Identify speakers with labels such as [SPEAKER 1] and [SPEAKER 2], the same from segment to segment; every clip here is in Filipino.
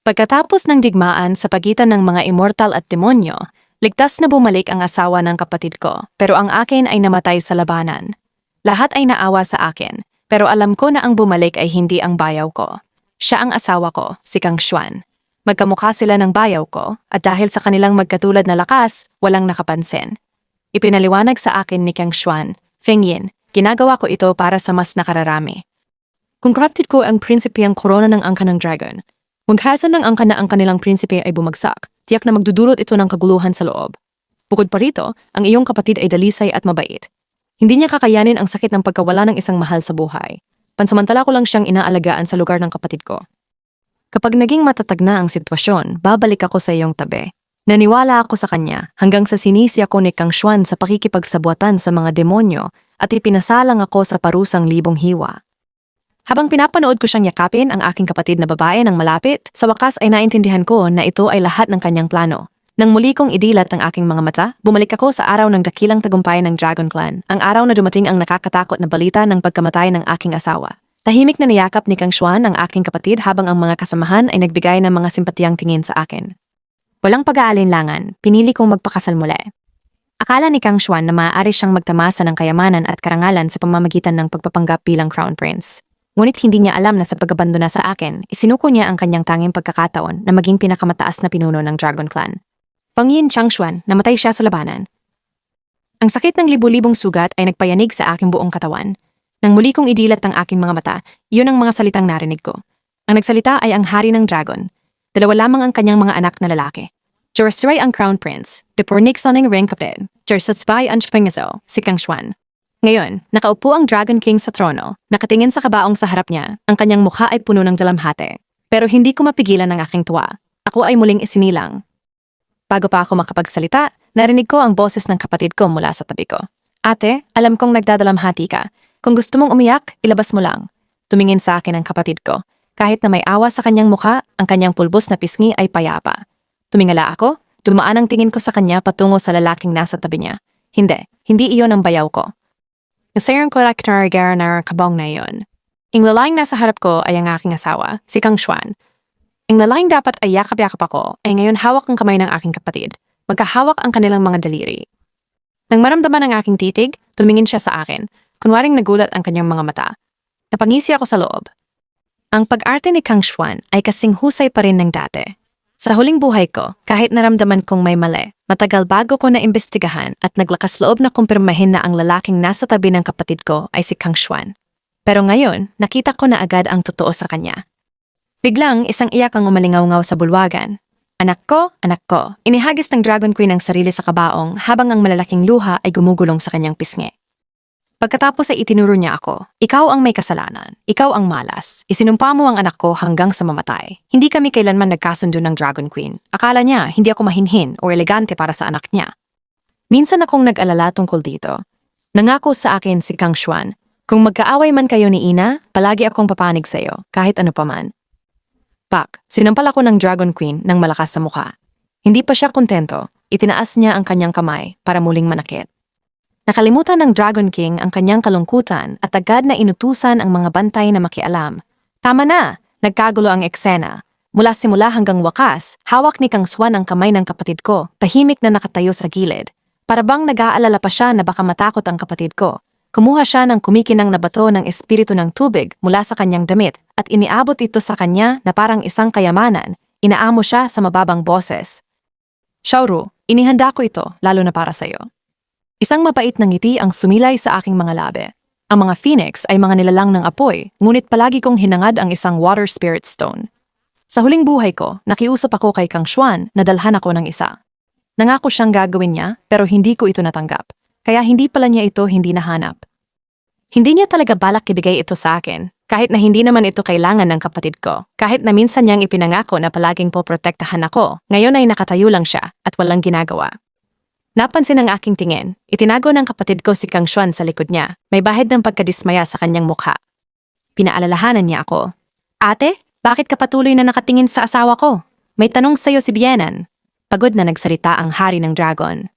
[SPEAKER 1] Pagkatapos ng digmaan sa pagitan ng mga immortal at demonyo, ligtas na bumalik ang asawa ng kapatid ko, pero ang akin ay namatay sa labanan. Lahat ay naawa sa akin, pero alam ko na ang bumalik ay hindi ang bayaw ko. Siya ang asawa ko, si Kang Xuan. Magkamukha sila ng bayaw ko, at dahil sa kanilang magkatulad na lakas, walang nakapansin. Ipinaliwanag sa akin ni Kang Xuan, Feng Yin, ginagawa ko ito para sa mas nakararami. Kung crafted ko ang prinsipe ang korona ng angka ng dragon, maghasan ng angka na ang kanilang prinsipe ay bumagsak, tiyak na magdudulot ito ng kaguluhan sa loob. Bukod pa rito, ang iyong kapatid ay dalisay at mabait. Hindi niya kakayanin ang sakit ng pagkawala ng isang mahal sa buhay. Pansamantala ko lang siyang inaalagaan sa lugar ng kapatid ko. Kapag naging matatag na ang sitwasyon, babalik ako sa iyong tabi. Naniwala ako sa kanya hanggang sa sinisi ako ni Kang Xuan sa pakikipagsabuatan sa mga demonyo at ipinasalang ako sa parusang libong hiwa. Habang pinapanood ko siyang yakapin ang aking kapatid na babae ng malapit, sa wakas ay naintindihan ko na ito ay lahat ng kanyang plano. Nang muli kong idilat ang aking mga mata, bumalik ako sa araw ng dakilang tagumpay ng Dragon Clan, ang araw na dumating ang nakakatakot na balita ng pagkamatay ng aking asawa. Tahimik na niyakap ni Kang Xuan ang aking kapatid habang ang mga kasamahan ay nagbigay ng mga simpatiyang tingin sa akin. Walang pag-aalinlangan, pinili kong magpakasal muli. Akala ni Kang Xuan na maaari siyang magtamasa ng kayamanan at karangalan sa pamamagitan ng pagpapanggap bilang Crown Prince. Ngunit hindi niya alam na sa pag-abandona sa akin, isinuko niya ang kanyang tanging pagkakataon na maging pinakamataas na pinuno ng Dragon Clan. Feng Yin Chang Xuan, namatay siya sa labanan. Ang sakit ng libu-libong sugat ay nagpayanig sa aking buong katawan. Nang muli kong idilat ang aking mga mata, iyon ang mga salitang narinig ko. Ang nagsalita ay ang hari ng dragon. Dalawa lamang ang kanyang mga anak na lalaki. Jorastray ang Crown Prince, Depornik Soning Ring Kapatid, Jorsatsbay ang Shpengaso, si Kang Xuan. Ngayon, nakaupo ang Dragon King sa trono, nakatingin sa kabaong sa harap niya, ang kanyang mukha ay puno ng dalamhati. Pero hindi ko mapigilan ang aking tuwa. Ako ay muling isinilang. Bago pa ako makapagsalita, narinig ko ang boses ng kapatid ko mula sa tabi ko. Ate, alam kong nagdadalamhati ka. Kung gusto mong umiyak, ilabas mo lang. Tumingin sa akin ang kapatid ko. Kahit na may awa sa kanyang mukha, ang kanyang pulbos na pisngi ay payapa. Tumingala ako, dumaan ang tingin ko sa kanya patungo sa lalaking nasa tabi niya. Hindi iyon ang bayaw ko. Masayang ko raktar na kabong na iyon. Ang lalaking nasa harap ko ay ang aking asawa, si Kang Xuan. Ang lalaking dapat ay yakap-yakap ako ay ngayon hawak ang kamay ng aking kapatid. Magkahawak ang kanilang mga daliri. Nang maramdaman ang aking titig, tumingin siya sa akin. Kunwaring nagulat ang kanyang mga mata. Napangisi ako sa loob. Ang pag-arte ni Kang Xuan ay kasing husay pa rin ng dati. Sa huling buhay ko, kahit naramdaman kong may mali, matagal bago ko naimbestigahan at naglakas loob na kumpirmahin na ang lalaking nasa tabi ng kapatid ko ay si Kang Xuan. Pero ngayon, nakita ko na agad ang totoo sa kanya. Biglang isang iyak ang umalingaw-ngaw sa bulwagan. Anak ko, inihagis ng Dragon Queen ang sarili sa kabaong habang ang malalaking luha ay gumugulong sa kanyang pisngi. Pagkatapos ay itinuro niya ako, ikaw ang may kasalanan, ikaw ang malas, isinumpa mo ang anak ko hanggang sa mamatay. Hindi kami kailanman nagkasundo ng Dragon Queen. Akala niya hindi ako mahinhin o elegante para sa anak niya. Minsan akong nag-alala tungkol dito. Nangako sa akin si Kang Xuan, kung magkaaway man kayo ni Ina, palagi akong papanig sa iyo, kahit ano paman. Pak, sinampal ako ng Dragon Queen ng malakas sa mukha. Hindi pa siya kontento, itinaas niya ang kanyang kamay para muling manakit. Nakalimutan ng Dragon King ang kanyang kalungkutan at agad na inutusan ang mga bantay na makialam. Tama na! Nagkagulo ang eksena. Mula simula hanggang wakas, hawak ni Kang Xuan ang kamay ng kapatid ko, tahimik na nakatayo sa gilid. Para bang nag-aalala pa siya na baka matakot ang kapatid ko. Kumuha siya ng kumikinang na bato ng espiritu ng tubig mula sa kanyang damit at iniabot ito sa kanya na parang isang kayamanan. Inaamo siya sa mababang boses. Xiaoru, inihanda ko ito, lalo na para sa'yo. Isang mapait na ngiti ang sumilay sa aking mga labi. Ang mga phoenix ay mga nilalang ng apoy, ngunit palagi kong hinangad ang isang water spirit stone. Sa huling buhay ko, nakiusap ako kay Kang Xuan na dalhan ako ng isa. Nangako siyang gagawin niya, pero hindi ko ito natanggap. Kaya hindi pala niya ito hindi nahanap. Hindi niya talaga balak ibigay ito sa akin, kahit na hindi naman ito kailangan ng kapatid ko. Kahit na minsan niyang ipinangako na palaging poprotektahan ako, ngayon ay nakatayo lang siya at walang ginagawa. Napansin ang aking tingin, itinago ng kapatid ko si Kang Xuan sa likod niya, may bahid ng pagkadismaya sa kanyang mukha. Pinaalalahanan niya ako. Ate, bakit ka patuloy na nakatingin sa asawa ko? May tanong sa'yo si Bienan. Pagod na nagsalita ang hari ng dragon.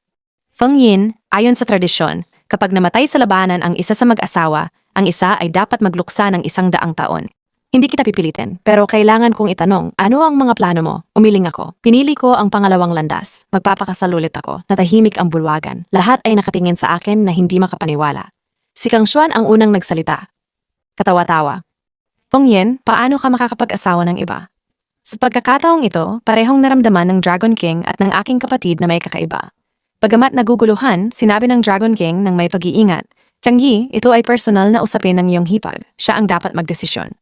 [SPEAKER 1] Feng Yin, ayon sa tradisyon, kapag namatay sa labanan ang isa sa mag-asawa, ang isa ay dapat magluksa ng 100 taon. Hindi kita pipilitin, pero kailangan kong itanong, ano ang mga plano mo? Umiling ako. Pinili ko ang pangalawang landas. Magpapakasal ulit ako. Natahimik ang bulwagan. Lahat ay nakatingin sa akin na hindi makapaniwala. Si Kang Xuan ang unang nagsalita. Katawa-tawa. Feng Yin, paano ka makakapag-asawa ng iba? Sa pagkakataong ito, parehong naramdaman ng Dragon King at ng aking kapatid na may kakaiba. Bagamat naguguluhan, sinabi ng Dragon King ng may pag-iingat, Changyi, ito ay personal na usapin ng iyong hipag. Siya ang dapat magdesisyon.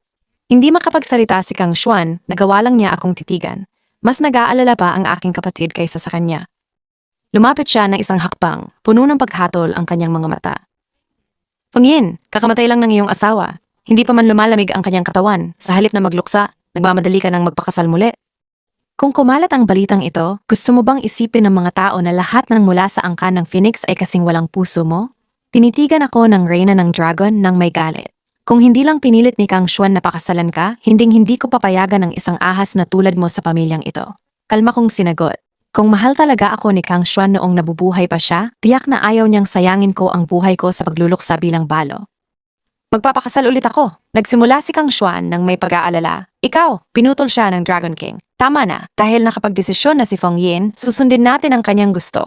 [SPEAKER 1] Hindi makapagsalita si Kang Xuan, nagawa lang niya akong titigan. Mas nag-aalala pa ang aking kapatid kaysa sa kanya. Lumapit siya ng isang hakbang, puno ng paghatol ang kanyang mga mata. Feng Yin, kakamatay lang ng iyong asawa. Hindi pa man lumalamig ang kanyang katawan. Sa halip na magluksa, nagmamadali ka ng magpakasal muli. Kung kumalat ang balitang ito, gusto mo bang isipin ng mga tao na lahat ng mula sa angkan ng Phoenix ay kasing walang puso mo? Tinitigan ako ng reyna ng dragon nang may galit. Kung hindi lang pinilit ni Kang Xuan na pakasalan ka, hinding-hindi ko papayagan ng isang ahas na tulad mo sa pamilyang ito. Kalma kong sinagot. Kung mahal talaga ako ni Kang Xuan noong nabubuhay pa siya, tiyak na ayaw niyang sayangin ko ang buhay ko sa pagluluksa bilang balo. Magpapakasal ulit ako. Nagsimula si Kang Xuan nang may pag-aalala. Ikaw, pinutol siya ng Dragon King. Tama na, dahil nakapagdesisyon na si Feng Yin, susundin natin ang kanyang gusto.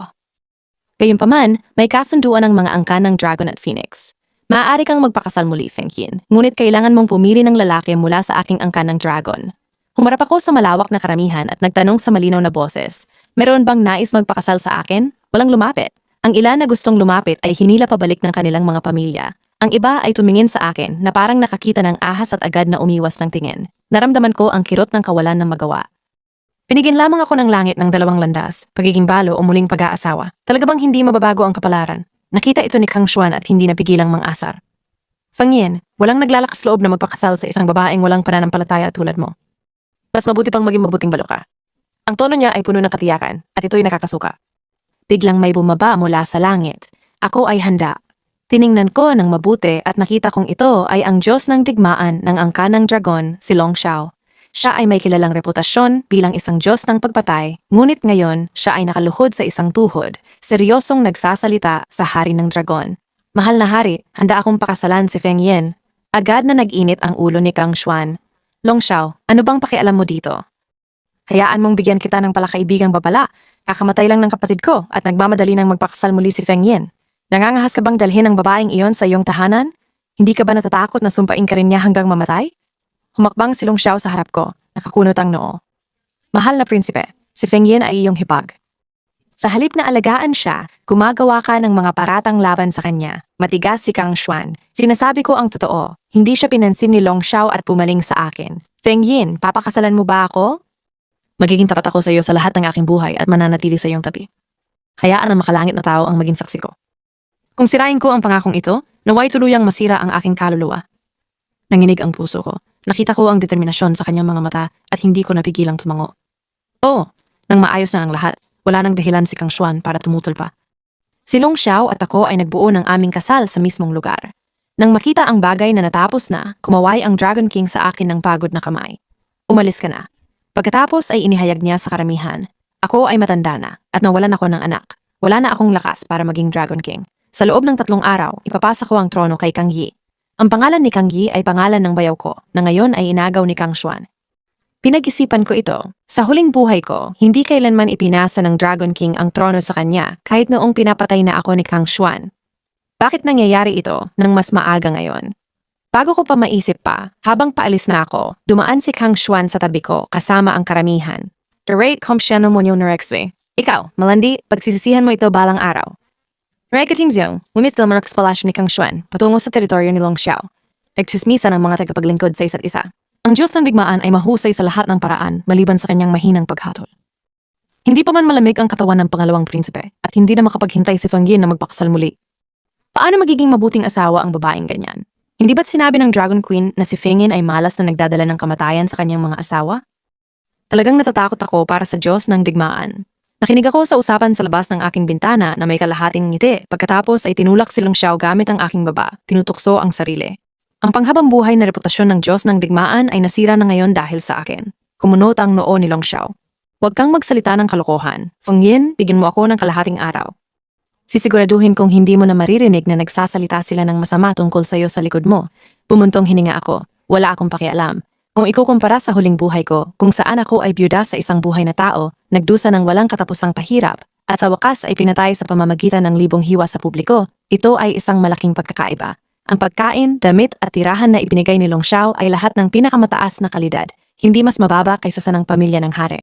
[SPEAKER 1] Gayunpaman, may kasunduan ng mga angkan ng Dragon at Phoenix. Maaari kang magpakasal muli, Feng Yin, ngunit kailangan mong pumili ng lalaki mula sa aking angkan ng Dragon. Humarap ako sa malawak na karamihan at nagtanong sa malinaw na boses, meron bang nais magpakasal sa akin? Walang lumapit. Ang ilan na gustong lumapit ay hinila pabalik ng kanilang mga pamilya. Ang iba ay tumingin sa akin na parang nakakita ng ahas at agad na umiwas ng tingin. Naramdaman ko ang kirot ng kawalan ng magawa. Pinigyan lamang ako ng langit ng 2 landas, pagiging balo o muling pag-aasawa. Talaga bang hindi mababago ang kapalaran? Nakita ito ni Kang Xuan at hindi napigilang mang-asar. Feng Yin, walang naglalakas loob na magpakasal sa isang babaeng walang pananampalataya tulad mo. Mas mabuti pang maging mabuting balo ka. Ang tono niya ay puno ng katiyakan at ito'y nakakasuka. Biglang may bumaba mula sa langit. Ako ay handa. Tiningnan ko ng mabuti at nakita kong ito ay ang Diyos ng digmaan ng angkan ng dragon, si Long Xiao. Siya ay may kilalang reputasyon bilang isang Diyos ng pagpatay, ngunit ngayon siya ay nakaluhod sa isang tuhod, seryosong nagsasalita sa hari ng dragon. Mahal na hari, handa akong pakasalan si Feng Yin. Agad na nag-init ang ulo ni Kang Xuan. Long Xiao, ano bang pakialam mo dito? Hayaan mong bigyan kita ng palakaibigang babala. Kakamatay lang ng kapatid ko at nagmamadali ng magpakasal muli si Feng Yin. Nangangahas ka bang dalhin ang babaeng iyon sa iyong tahanan? Hindi ka ba natatakot na sumpain ka rin niya hanggang mamatay? Humakbang si Long Xiao sa harap ko, nakakunot ang noo. Mahal na prinsipe, si Feng Yin ay iyong hipag. Sa halip na alagaan siya, gumagawa ka ng mga paratang laban sa kanya. Matigas si Kang Xuan. Sinasabi ko ang totoo, hindi siya pinansin ni Long Xiao at pumaling sa akin. Feng Yin, papakasalan mo ba ako? Magiging tapat ako sa iyo sa lahat ng aking buhay at mananatili sa iyong tabi. Hayaan ang makalangit na tao ang maging saksi ko. Kung sirain ko ang pangakong ito, naway tuluyang masira ang aking kaluluwa. Nanginig ang puso ko. Nakita ko ang determinasyon sa kanyang mga mata at hindi ko napigilang tumango. Oo, nang maayos na ang lahat, wala nang dahilan si Kang Xuan para tumutol pa. Si Long Xiao at ako ay nagbuo ng aming kasal sa mismong lugar. Nang makita ang bagay na natapos na, kumaway ang Dragon King sa akin ng pagod na kamay. Umalis ka na. Pagkatapos ay inihayag niya sa karamihan. Ako ay matanda na at nawalan ako ng anak. Wala na akong lakas para maging Dragon King. Sa loob ng 3 araw, ipapasa ko ang trono kay Kang Yi. Ang pangalan ni Kang Yi ay pangalan ng bayaw ko, na ngayon ay inagaw ni Kang Xuan. Pinag-isipan ko ito. Sa huling buhay ko, hindi kailanman ipinasa ng Dragon King ang trono sa kanya kahit noong pinapatay na ako ni Kang Xuan. Bakit nangyayari ito nang mas maaga ngayon? Bago ko pa maisip pa, habang paalis na ako, dumaan si Kang Xuan sa tabi ko kasama ang karamihan. Direct Comsiano Monyo Norexi. Ikaw, malandi, pagsisisihan mo ito balang araw. Rekatingzyong, umistil maraks palasyo ni Kang Xuan patungo sa teritoryo ni Long Xiao. Nagchismisan ang mga tagapaglingkod sa isa't isa. Ang Diyos ng digmaan ay mahusay sa lahat ng paraan maliban sa kanyang mahinang paghatol. Hindi pa man malamig ang katawan ng pangalawang prinsipe at hindi na makapaghintay si Feng Yin na magpakasal muli. Paano magiging mabuting asawa ang babaeng ganyan? Hindi ba't sinabi ng Dragon Queen na si Feng Yin ay malas na nagdadala ng kamatayan sa kanyang mga asawa? Talagang natatakot ako para sa Diyos ng digmaan. Nakinig ako sa usapan sa labas ng aking bintana na may kalahating ngiti. Pagkatapos ay tinulak si Long Xiao gamit ang aking baba, tinutukso ang sarili. Ang panghabang buhay na reputasyon ng Diyos ng digmaan ay nasira na ngayon dahil sa akin. Kumunot ang noo ni Long Xiao. Huwag kang magsalita ng kalokohan. Feng Yin, bigyan mo ako ng kalahating araw. Sisiguraduhin kong hindi mo na maririnig na nagsasalita sila ng masama tungkol sa iyo sa likod mo. Bumuntong hininga ako. Wala akong pakialam. Kung ikukumpara sa huling buhay ko, kung saan ako ay byuda sa isang buhay na tao, nagdusa ng walang katapusang pahirap, at sa wakas ay pinatay sa pamamagitan ng libong hiwa sa publiko, ito ay isang malaking pagkakaiba. Ang pagkain, damit at tirahan na ibinigay ni Long Xiao ay lahat ng pinakamataas na kalidad, hindi mas mababa kaysa sa ng pamilya ng hari.